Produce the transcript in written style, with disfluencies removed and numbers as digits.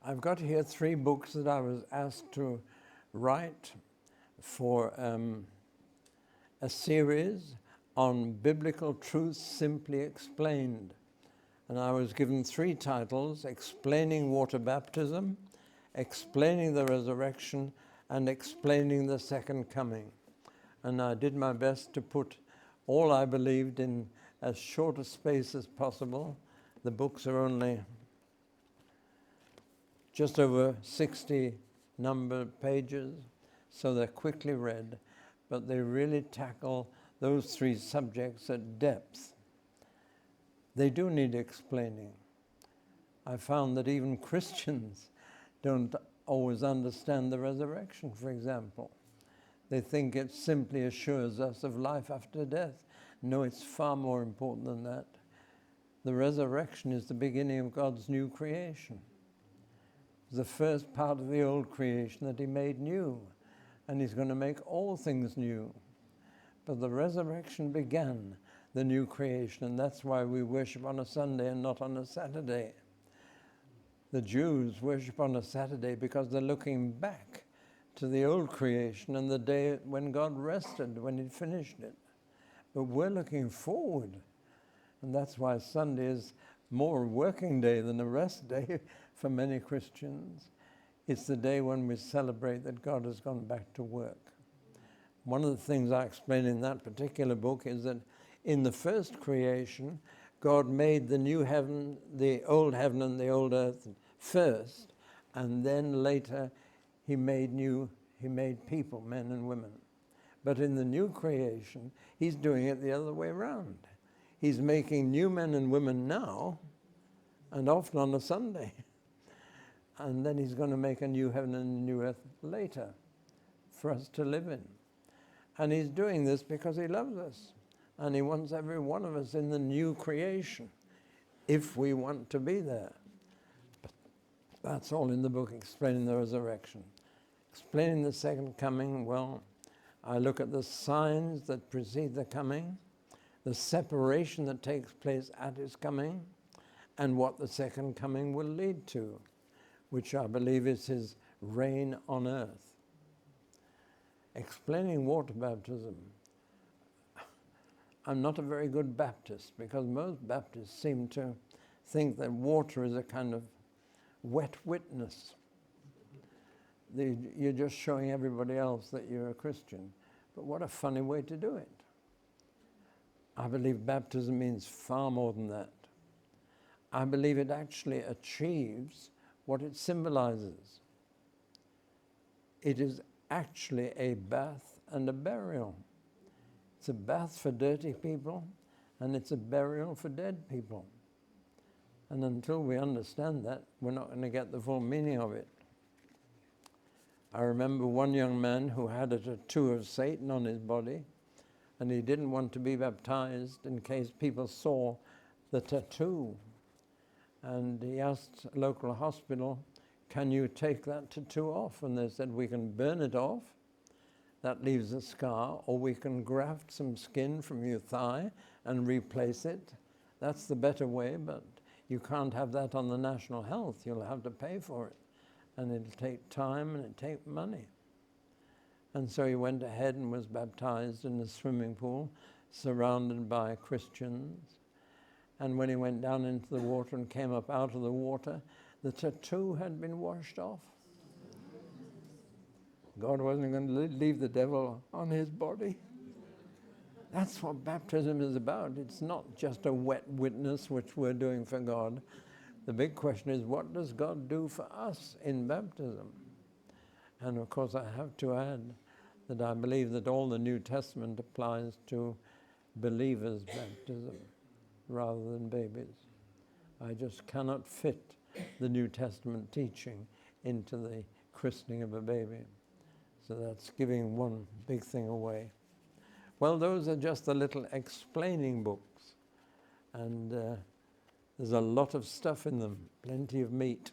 I've got here 3 books that I was asked to write for a series on biblical truths simply explained. And I was given 3 titles: Explaining Water Baptism, Explaining the Resurrection, and Explaining the Second Coming. And I did my best to put all I believed in as short a space as possible. The books are only just over 60 numbered pages, so they're quickly read, but they really tackle those 3 subjects at depth. They do need explaining. I found that even Christians don't always understand the resurrection, for example. They think it simply assures us of life after death. No, it's far more important than that. The resurrection is the beginning of God's new creation. It's the first part of the old creation that he made new, and he's going to make all things new. But the resurrection began the new creation, and that's why we worship on a Sunday and not on a Saturday. The Jews worship on a Saturday because they're looking back to the old creation and the day when God rested, when he finished it. But we're looking forward, and that's why Sunday is more a working day than a rest day for many Christians. It's the day when we celebrate that God has gone back to work. One of the things I explain in that particular book is that in the first creation, God made the new heaven, the old heaven and the old earth first, and then later he made people, men and women. But in the new creation, he's doing it the other way around. He's making new men and women now, and often on a Sunday. And then he's going to make a new heaven and a new earth later for us to live in. And he's doing this because he loves us. And he wants every one of us in the new creation, if we want to be there. But that's all in the book, Explaining the Resurrection. Explaining the second coming, well, I look at the signs that precede the coming, the separation that takes place at his coming, and what the second coming will lead to, which I believe is his reign on earth. Explaining water baptism. I'm not a very good Baptist, because most Baptists seem to think that water is a kind of wet witness. You're just showing everybody else that you're a Christian. But what a funny way to do it. I believe baptism means far more than that. I believe it actually achieves what it symbolizes. It is actually a bath and a burial. It's a bath for dirty people, and it's a burial for dead people. And until we understand that, we're not going to get the full meaning of it. I remember one young man who had a tattoo of Satan on his body, and he didn't want to be baptized in case people saw the tattoo. And he asked a local hospital, "Can you take that tattoo off?" And they said, "We can burn it off. That leaves a scar, or we can graft some skin from your thigh and replace it. That's the better way, but you can't have that on the national health. You'll have to pay for it. And it'll take time and it'll take money." And so he went ahead and was baptized in a swimming pool, surrounded by Christians. And when he went down into the water and came up out of the water, the tattoo had been washed off. God wasn't going to leave the devil on his body. That's what baptism is about. It's not just a wet witness, which we're doing for God. The big question is, what does God do for us in baptism? And of course, I have to add that I believe that all the New Testament applies to believers' baptism rather than babies. I just cannot fit the New Testament teaching into the christening of a baby. So that's giving one big thing away. Well, those are just the little explaining books. And there's a lot of stuff in them, plenty of meat.